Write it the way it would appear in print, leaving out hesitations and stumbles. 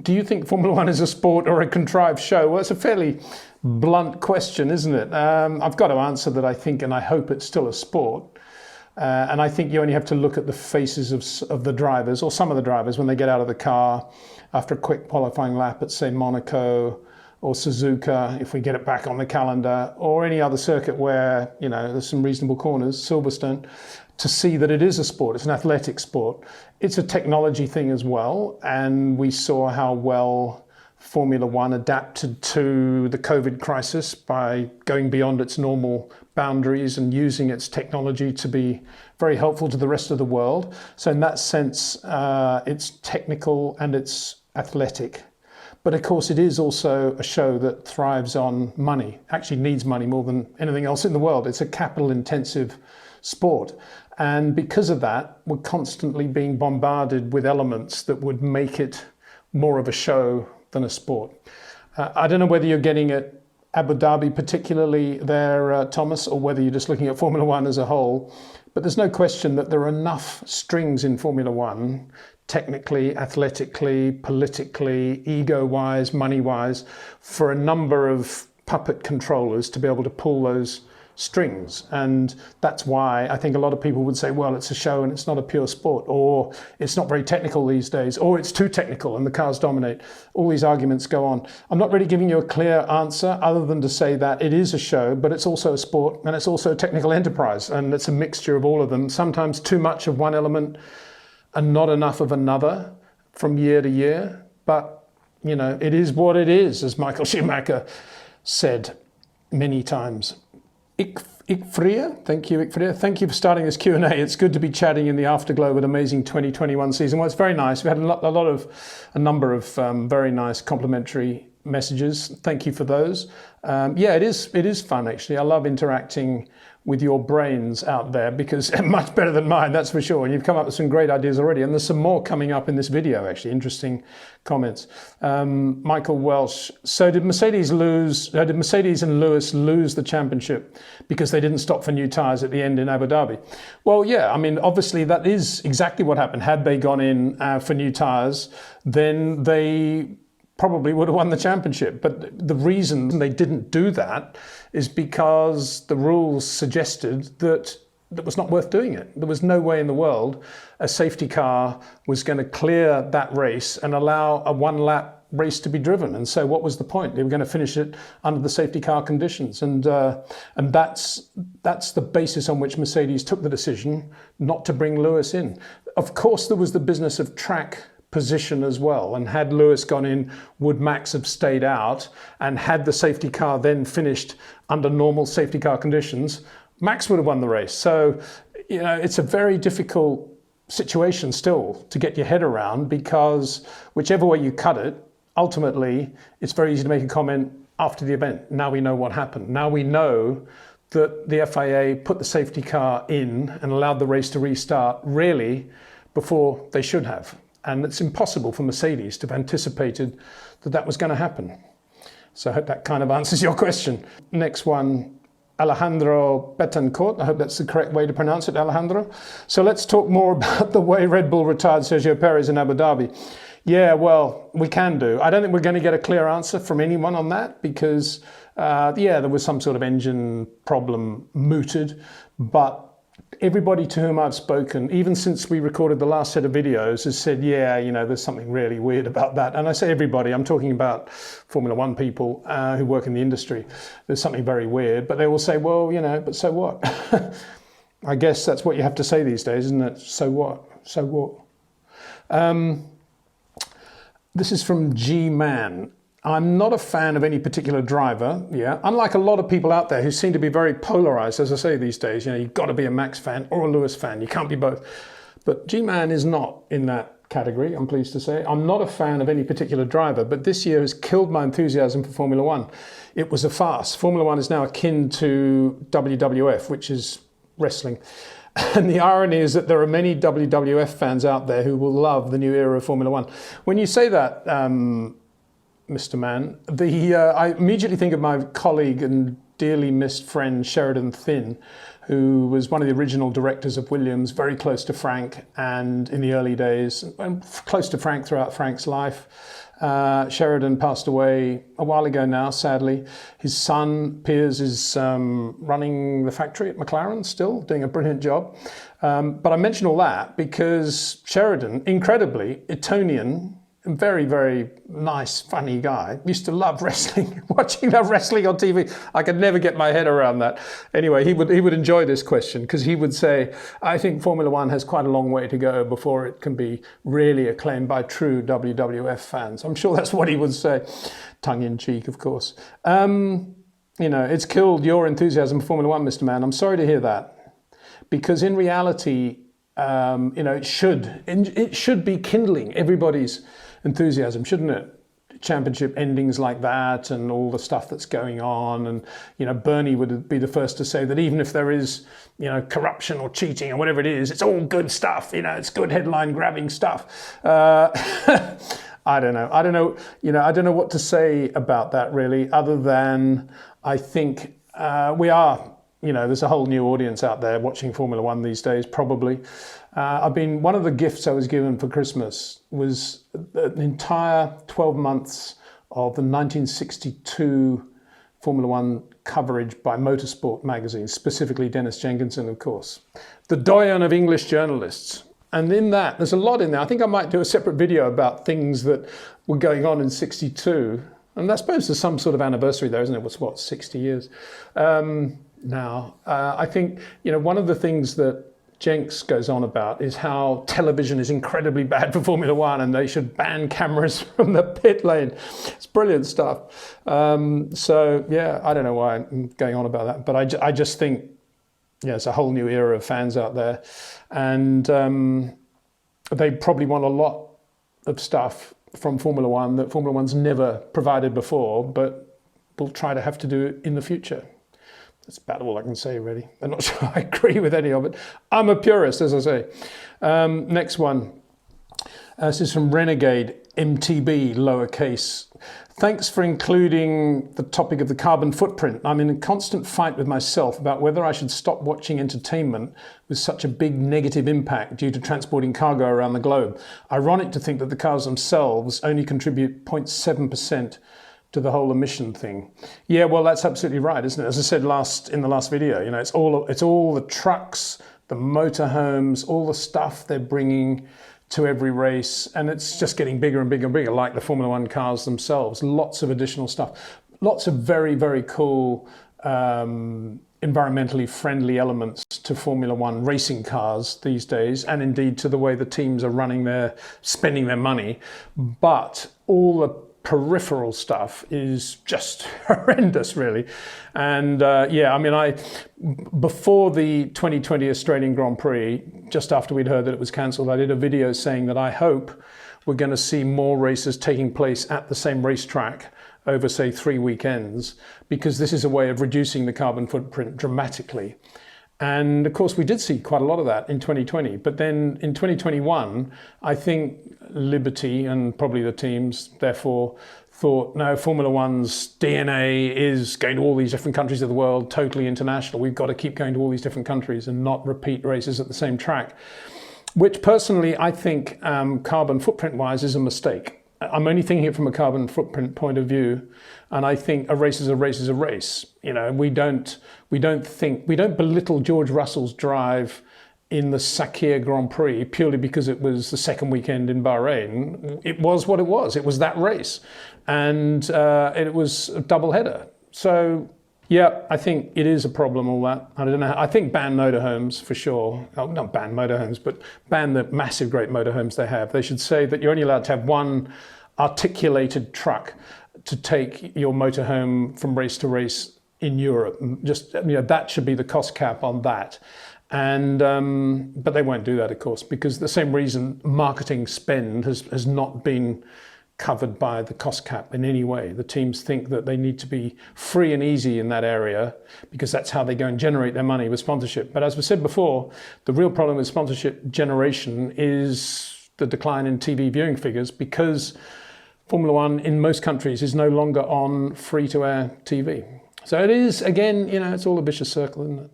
do you think Formula One is a sport or a contrived show? Well, it's a fairly blunt question, isn't it? I've got to answer that I think, and I hope it's still a sport. And I think you only have to look at the faces of the drivers, or some of the drivers, when they get out of the car after a quick qualifying lap at, say, Monaco or Suzuka, if we get it back on the calendar, or any other circuit where, you know, there's some reasonable corners, Silverstone, to see that it is a sport. It's an athletic sport. It's a technology thing as well. And we saw how well Formula One adapted to the COVID crisis by going beyond its normal boundaries and using its technology to be very helpful to the rest of the world. So in that sense, it's technical and it's athletic. But of course, it is also a show that thrives on money, actually needs money more than anything else in the world. It's a capital intensive sport. And because of that, we're constantly being bombarded with elements that would make it more of a show than a sport. I don't know whether you're getting at Abu Dhabi particularly there, Thomas, or whether you're just looking at Formula One as a whole. But there's no question that there are enough strings in Formula One, technically, athletically, politically, ego-wise, money-wise, for a number of puppet controllers to be able to pull those strings. And that's why I think a lot of people would say, well, it's a show and it's not a pure sport, or it's not very technical these days, or it's too technical and the cars dominate. All these arguments go on. I'm not really giving you a clear answer other than to say that it is a show, but it's also a sport and it's also a technical enterprise, and it's a mixture of all of them, sometimes too much of one element and not enough of another from year to year. But, you know, it is what it is, as Michael Schumacher said many times. Ikfria, thank you, Ikfria. Thank you for starting this Q&A. It's good to be chatting in the afterglow of an amazing 2021 season. Well, it's very nice. We had a number of very nice complimentary messages. Thank you for those. Yeah, it is fun, actually. I love interacting with your brains out there, because much better than mine, that's for sure. And you've come up with some great ideas already. And there's some more coming up in this video, actually, interesting comments. Michael Welsh, so did Mercedes and Lewis lose the championship because they didn't stop for new tyres at the end in Abu Dhabi? Well, yeah, I mean, obviously that is exactly what happened. Had they gone in for new tyres, then they probably would have won the championship. But the reason they didn't do that is because the rules suggested that it was not worth doing it. There was no way in the world a safety car was going to clear that race and allow a one-lap race to be driven. And so what was the point? They were going to finish it under the safety car conditions. And that's the basis on which Mercedes took the decision not to bring Lewis in. Of course, there was the business of track position as well, and had Lewis gone in, would Max have stayed out? And had the safety car then finished under normal safety car conditions, Max would have won the race. So, you know, it's a very difficult situation still to get your head around, because whichever way you cut it, ultimately it's very easy to make a comment after the event. Now we know what happened. Now we know that the FIA put the safety car in and allowed the race to restart really before they should have. And it's impossible for Mercedes to have anticipated that that was going to happen. So I hope that kind of answers your question. Next one, Alejandro Betancourt. I hope that's the correct way to pronounce it, Alejandro. So let's talk more about the way Red Bull retired Sergio Perez in Abu Dhabi. Yeah, well, we can do. I don't think we're going to get a clear answer from anyone on that, because, yeah, there was some sort of engine problem mooted, but everybody to whom I've spoken, even since we recorded the last set of videos, has said, yeah, you know, there's something really weird about that. And I say everybody, I'm talking about Formula One people who work in the industry. There's something very weird, but they will say, well, you know, but so what? I guess that's what you have to say these days, isn't it? So what? So what? This is from G-Man. I'm not a fan of any particular driver, yeah. Unlike a lot of people out there who seem to be very polarized, as I say these days, you know, you've got to be a Max fan or a Lewis fan. You can't be both. But G-Man is not in that category, I'm pleased to say. I'm not a fan of any particular driver, but this year has killed my enthusiasm for Formula One. It was a farce. Formula One is now akin to WWF, which is wrestling. And the irony is that there are many WWF fans out there who will love the new era of Formula One. When you say that, Mr. Mann, I immediately think of my colleague and dearly missed friend Sheridan Thin, who was one of the original directors of Williams, very close to Frank, and in the early days, and close to Frank throughout Frank's life. Sheridan passed away a while ago now, sadly. His son, Piers, is running the factory at McLaren still, doing a brilliant job. But I mention all that because Sheridan, incredibly, Etonian, very, very nice, funny guy. Used to love wrestling, watching that wrestling on TV. I could never get my head around that. Anyway, he would enjoy this question because he would say, I think Formula One has quite a long way to go before it can be really acclaimed by true WWF fans. I'm sure that's what he would say, tongue in cheek, of course. It's killed your enthusiasm for Formula One, Mr. Man. I'm sorry to hear that because in reality, it should be kindling everybody's enthusiasm, shouldn't it? Championship endings like that and all the stuff that's going on. And, Bernie would be the first to say that even if there is, corruption or cheating or whatever it is, it's all good stuff. It's good headline grabbing stuff. I don't know. I don't know what to say about that really, other than I think we are, there's a whole new audience out there watching Formula One these days, probably. One of the gifts I was given for Christmas was an entire 12 months of the 1962 Formula One coverage by Motorsport magazine, specifically Dennis Jenkinson, of course, the doyen of English journalists. And in that, there's a lot in there. I think I might do a separate video about things that were going on in 62. And I suppose there's some sort of anniversary there, isn't it? What's 60 years now? I think, one of the things that Jenks goes on about is how television is incredibly bad for Formula One and they should ban cameras from the pit lane. It's brilliant stuff. I don't know why I'm going on about that, but I just think, it's a whole new era of fans out there, and they probably want a lot of stuff from Formula One that Formula One's never provided before, but will try to have to do in the future. That's about all I can say, really. I'm not sure I agree with any of it. I'm a purist, as I say. Next one. This is from Renegade MTB, lowercase. Thanks for including the topic of the carbon footprint. I'm in a constant fight with myself about whether I should stop watching entertainment with such a big negative impact due to transporting cargo around the globe. Ironic to think that the cars themselves only contribute 0.7% to the whole emission thing. Yeah, well, that's absolutely right, isn't it? As I said in the last video, it's all the trucks, the motorhomes, all the stuff they're bringing to every race, and it's just getting bigger and bigger and bigger, like the Formula One cars themselves. Lots of additional stuff, lots of very, very cool environmentally friendly elements to Formula One racing cars these days, and indeed to the way the teams are spending their money. But all the peripheral stuff is just horrendous, really. And before the 2020 Australian Grand Prix, just after we'd heard that it was cancelled, I did a video saying that I hope we're going to see more races taking place at the same racetrack over, say, 3 weekends, because this is a way of reducing the carbon footprint dramatically. And of course, we did see quite a lot of that in 2020. But then in 2021, I think Liberty and probably the teams, therefore, thought, no, Formula One's DNA is going to all these different countries of the world, totally international. We've got to keep going to all these different countries and not repeat races at the same track, which personally, I think carbon footprint-wise is a mistake. I'm only thinking it from a carbon footprint point of view, and I think a race is a race is a race. We don't belittle George Russell's drive in the Sakir Grand Prix purely because it was the second weekend in Bahrain. It was what it was. It was that race, and it was a double header. So yeah, I think it is a problem, all that. I don't know. I think ban motorhomes for sure. Oh, not ban motorhomes, but ban the massive great motorhomes they have. They should say that you're only allowed to have one articulated truck to take your motorhome from race to race in Europe. Just, that should be the cost cap on that. And but they won't do that, of course, because the same reason marketing spend has not been covered by the cost cap in any way. The teams think that they need to be free and easy in that area because that's how they go and generate their money with sponsorship. But as we said before, the real problem with sponsorship generation is the decline in TV viewing figures, because Formula One in most countries is no longer on free-to-air TV. So it is, again, it's all a vicious circle, isn't it?